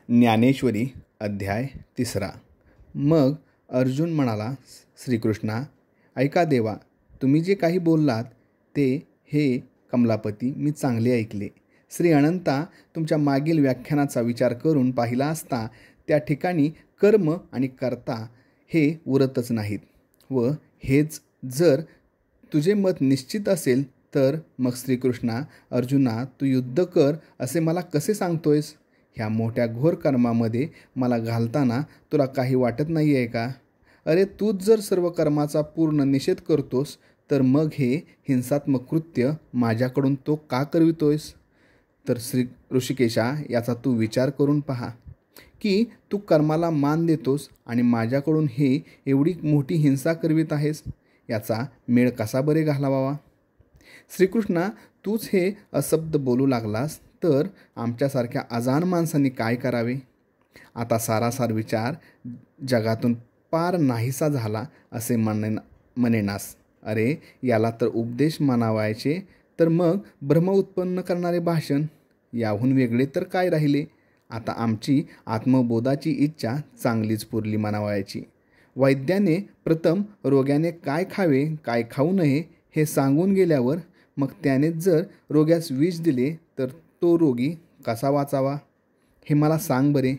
ज्ञानेश्वरी अध्याय 3. मग अर्जुन म्हणाला, श्रीकृष्णा, ऐका देवा, तुम्ही जे काही बोललात ते हे कमलापती मी चांगले ऐकले. श्री अनंता, तुमच्या मागील व्याख्यानाचा विचार करून पाहिला असता त्या ठिकाणी कर्म आणि कर्ता हे उरतच नाहीत. व हेच जर तुझे मत निश्चित असेल तर मग श्रीकृष्णा, अर्जुना, तू युद्ध कर असे मला कसे सांगतोयस? ह्या मोठ्या घोर कर्मामध्ये मला घालताना तुला काही वाटत नाही आहे का? अरे, तूच जर सर्व कर्माचा पूर्ण निषेध करतोस तर मग हे हिंसात्मक कृत्य माझ्याकडून तो का करवितोयस? तर श्री ऋषिकेशा, याचा तू विचार करून पहा की तू कर्माला मान देतोस आणि माझ्याकडून हे एवढी मोठी हिंसा करवित आहेस. याचा मेळ कसा बरे घालावा? श्रीकृष्णा, तूच हे अशब्द बोलू लागलास तर आमच्यासारख्या अजाण माणसांनी काय करावे? आता सारासार विचार जगातून पार नाहीसा झाला असे म्हणेनास. अरे, याला तर उपदेश मानावायचे तर मग भ्रम उत्पन्न करणारे भाषण याहून वेगळे तर काय राहिले? आता आमची आत्मबोधाची इच्छा चांगलीच पुरली म्हणावायची. वैद्याने प्रथम रोग्याने काय खावे काय खाऊ नये हे सांगून गेल्यावर मग त्याने जर रोग्यास विष दिले तर तो रोगी कसा वाचावा हे मला सांग बरे.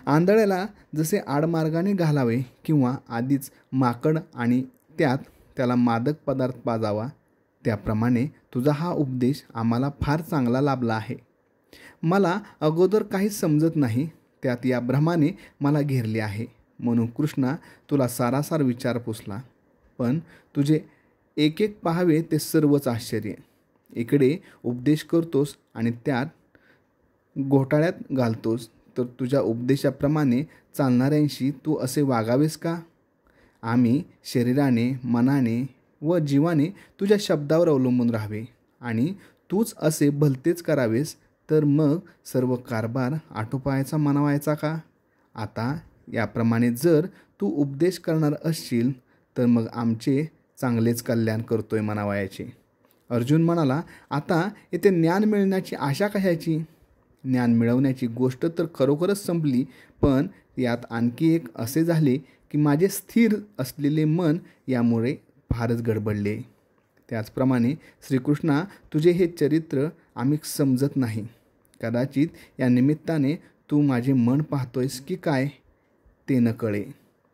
आंधळ्याला जसे आडमार्गाने घालावे किंवा आधीच माकड आणि त्याला मादक पदार्थ पाजावा, त्याप्रमाणे तुझा हा उपदेश आम्हाला फार चांगला लाभला आहे. मला अगोदर काहीच समजत नाही, त्यात या भ्रमाने मला घेरले आहे. म्हणून कृष्णा, तुला सारासार विचार पुसला, पण तुझे एक एक पाहावे ते सर्वच आश्चर्य. इकडे उपदेश करतोस आणि त्यात घोटाळ्यात घालतोस, तर तुझ्या उपदेशाप्रमाणे चालणाऱ्यांशी तू असे वागावेस का? आम्ही शरीराने, मनाने व जीवाने तुझ्या शब्दावर अवलंबून राहावे आणि तूच असे भलतेच करावेस तर मग सर्व कारभार आटोपायचा म्हणावायचा का? आता याप्रमाणे जर तू उपदेश करणार असशील तर मग आमचे चांगलेच कल्याण करतोय म्हणावायचे. अर्जुन म्हणाला, आता येथे ज्ञान मिळण्याची आशा कशाची? ज्ञान मिळवण्याची गोष्ट तर खरोखरच संपली, पण यात आणखी एक असे झाले की माझे स्थिर असलेले मन यामुळे फारच गडबडले. त्याचप्रमाणे श्रीकृष्णा, तुझे हे चरित्र आम्ही समजत नाही. कदाचित या निमित्ताने तू माझे मन पाहतोयस की काय ते न कळे,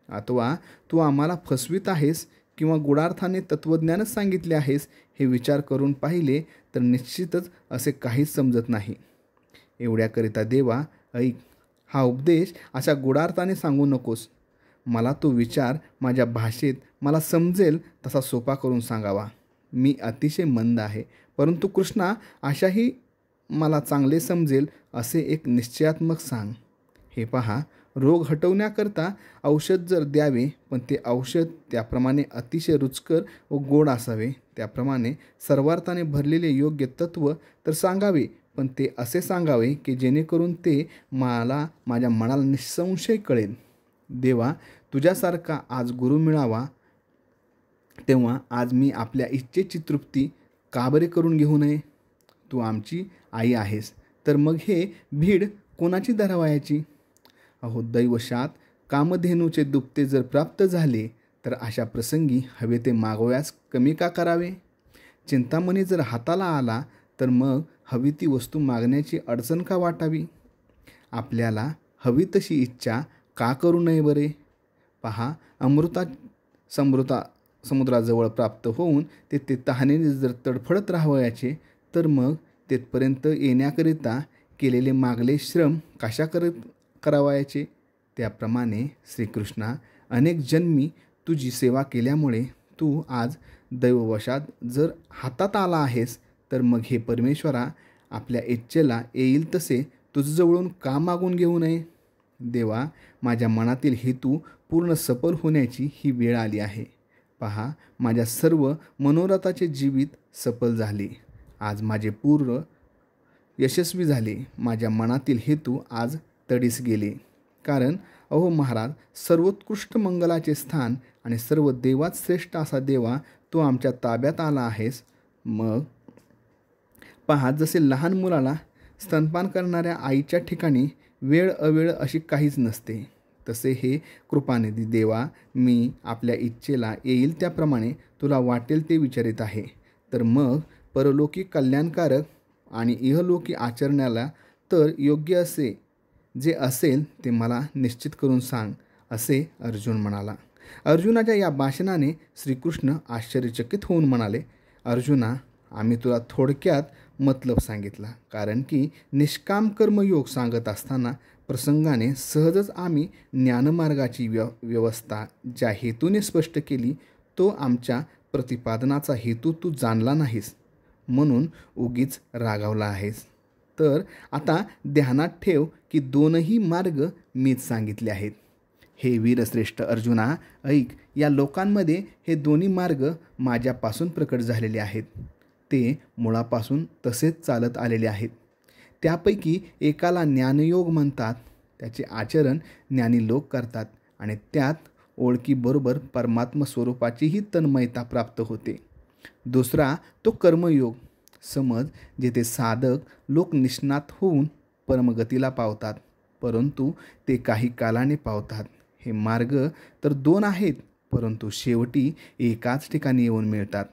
अथवा तू आम्हाला फसवीत आहेस किंवा गुडार्थाने तत्त्वज्ञानच सांगितले आहेस. हे विचार करून पाहिले तर निश्चितच असे काहीच समजत नाही. एवढ्याकरिता देवा, ऐक, हा उपदेश अशा गुडार्थाने सांगू नकोस. मला तो विचार माझ्या भाषेत मला समजेल तसा सोपा करून सांगावा. मी अतिशय मंद आहे, परंतु कृष्णा, अशाही मला चांगले समजेल असे एक निश्चयात्मक सांग. हे पहा, रोग हटवण्याकरता औषध जर द्यावे, पण ते औषध त्याप्रमाणे अतिशय रुचकर व गोड असावे. त्याप्रमाणे सर्वार्थाने भरलेले योग्य तत्त्व तर सांगावे, पण ते असे सांगावे की जेणेकरून ते माझ्या मनाला निसंशय कळेल. देवा, तुझ्यासारखा आज गुरु मिळावा तेव्हा आज मी आपल्या इच्छेची तृप्ती का बरे करून घेऊ नये? तू आमची आई आहेस, तर मग हे भीड कोणाची धरावायची? अहो दैवशात, कामधेनूचे दुपते जर प्राप्त झाले तर अशा प्रसंगी हवे ते मागोव्यास कमी का करावे? चिंतामणी जर हाताला आला तर मग हवी ती वस्तू मागण्याची अडचण का वाटावी? आपल्याला हवी तशी इच्छा का करू नये बरे? पहा, समुद्राजवळ प्राप्त होऊन ते तहानेने जर तडफडत राहावयाचे तर मग तेथपर्यंत येण्याकरिता केलेले मागले श्रम कशा करावयाचे? त्याप्रमाणे श्रीकृष्णा, अनेक जन्मी तुझी सेवा केल्यामुळे तू आज दैववशात जर हातात आला आहेस, तर मग हे परमेश्वरा, आपल्या इच्छेला येईल तसे तुझजवळून का मागून घेऊ नये? देवा, माझ्या मनातील हेतू पूर्ण सफल होण्याची ही वेळ आली आहे. पहा, माझ्या सर्व मनोरथाचे जीवित सफल झाले. आज माझे पूर्ण यशस्वी झाले. माझ्या मनातील हेतू आज तडीस गेले. कारण अहो महाराज, सर्वोत्कृष्ट मंगलाचे स्थान आणि सर्व देवात श्रेष्ठ असा देवा, तू आमच्या ताब्यात आला आहेस. मग पहा, जसे लहान मुलाला स्तनपान करणाऱ्या आईच्या ठिकाणी वेळ अवेळ अशी काहीच नसते. तसे हे कृपानिधी देवा, मी आपल्या इच्छेला येईल त्याप्रमाणे तुला वाटेल ते विचारित आहे. तर मग परलोकी कल्याणकारक आणि इहलोकी आचरण्याला तर योग्य असे जे असेल ते मला निश्चित करून सांग, असे अर्जुन म्हणाला. अर्जुनाच्या या भाषणाने श्रीकृष्ण आश्चर्यचकित होऊन म्हणाले, अर्जुना, आम्ही तुला थोडक्यात मतलब सांगितला, कारण की निष्काम कर्मयोग सांगत असताना प्रसंगाने सहजच आम्ही ज्ञानमार्गाची व्यवस्था ज्या हेतूने स्पष्ट केली तो आमच्या प्रतिपादनाचा हेतू तू जाणला नाहीस, म्हणून उगीच रागावला आहेस. तर आता ध्यानात ठेव की दोनही मार्ग मीच सांगितले आहेत. हे वीरश्रेष्ठ अर्जुना, ऐक, या लोकांमध्ये हे दोन्ही मार्ग माझ्यापासून प्रकट झालेले आहेत. ते मुळापासून तसेच चालत आलेले आहेत. त्यापैकी एकाला ज्ञानयोग म्हणतात, त्याचे आचरण ज्ञानी लोक करतात आणि त्यात ओळखीबरोबर परमात्म स्वरूपाचीही तन्मयता प्राप्त होते. दुसरा तो कर्मयोग समज, जेथे साधक लोक निष्णात होऊन परमगतीला पावतात, परंतु ते काही कालाने पावतात. हे मार्ग तर दोन आहेत, परंतु शेवटी एकाच ठिकाणी येऊन मिळतात.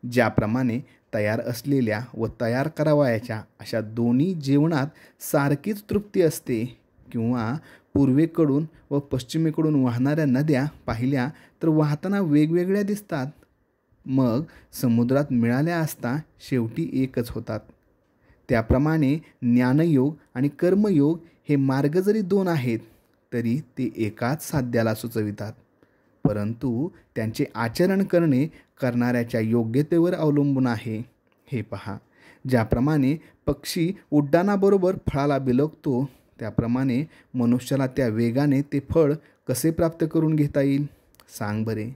ज्याप्रमाणे तयार असलेल्या व तयार करावयाच्या अशा दोन्ही जेवणात सारखीच तृप्ती असते, किंवा पूर्वेकडून व पश्चिमेकडून वाहणाऱ्या नद्या पाहिल्या तर वाहताना वेगवेगळ्या दिसतात, मग समुद्रात मिळाल्या असता शेवटी एकच होतात. त्याप्रमाणे ज्ञानयोग आणि कर्मयोग हे मार्ग जरी दोन आहेत तरी ते एकाच साध्याला सुचवितात, परंतु त्यांचे आचरण करणे करणाऱ्याच्या योग्यतेवर अवलंबून आहे. हे पहा, ज्याप्रमाणे पक्षी उड्डाणाबरोबर फळाला बिलगतो, त्याप्रमाणे मनुष्याला त्या वेगाने ते फळ कसे प्राप्त करून घेता येईल, सांग बरे.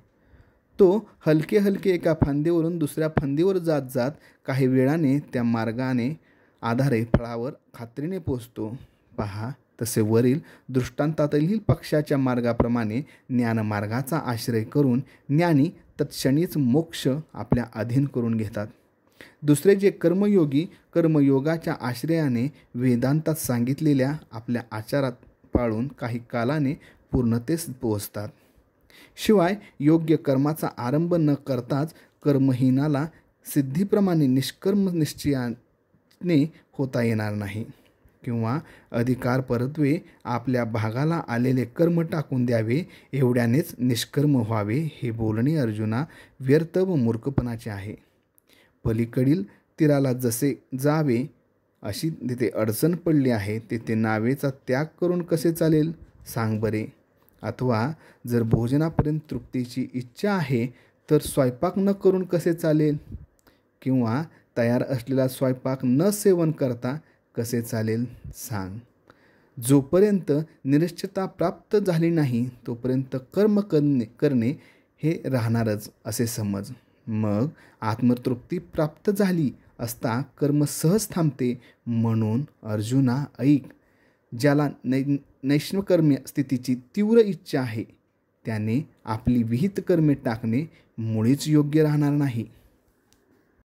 तो हलके हलके एका फांदीवरून दुसऱ्या फांदीवर जात जात काही वेळाने त्या मार्गाने आधारे फळावर खात्रीने पोचतो. पहा, तसे वरील दृष्टांतातील पक्षाच्या मार्गाप्रमाणे ज्ञानमार्गाचा आश्रय करून ज्ञानी तत्क्षणीच मोक्ष आपल्या अधीन करून घेतात. दुसरे जे कर्मयोगी कर्मयोगाच्या आश्रयाने वेदांतात सांगितलेल्या आपल्या आचारात पाळून काही कालाने पूर्णतेस पोहोचतात. शिवाय योग्य कर्माचा आरंभ न करताच कर्महीनाला सिद्धीप्रमाणे निष्कर्म निश्चयाने होता येणार नाही, किंवा अधिकार परत्वे आपल्या भागाला आलेले कर्म टाकून द्यावे एवढ्यानेच निष्कर्म व्हावे, हे बोलणे अर्जुना व्यर्थ व मूर्खपणाचे आहे. पलीकडील तीराला जसे जावे अशी तिथे अडचण पडली आहे, तेथे नावेचा त्याग करून कसे चालेल, सांग बरे. अथवा जर भोजनापर्यंत तृप्तीची इच्छा आहे तर स्वयंपाक न करून कसे चालेल, किंवा तयार असलेला स्वयंपाक न सेवन करता कसे चालेल, सांग. जोपर्यंत निश्चितता प्राप्त झाली नाही तोपर्यंत कर्म करणे हे राहणारच असे समज. मग आत्मतृप्ती प्राप्त झाली असता कर्म सहज थांबते. म्हणून अर्जुना ऐक, ज्याला नैष्कर्म्य स्थितीची तीव्र इच्छा आहे त्याने आपली विहित कर्मे टाकणे मुळीच योग्य राहणार नाही.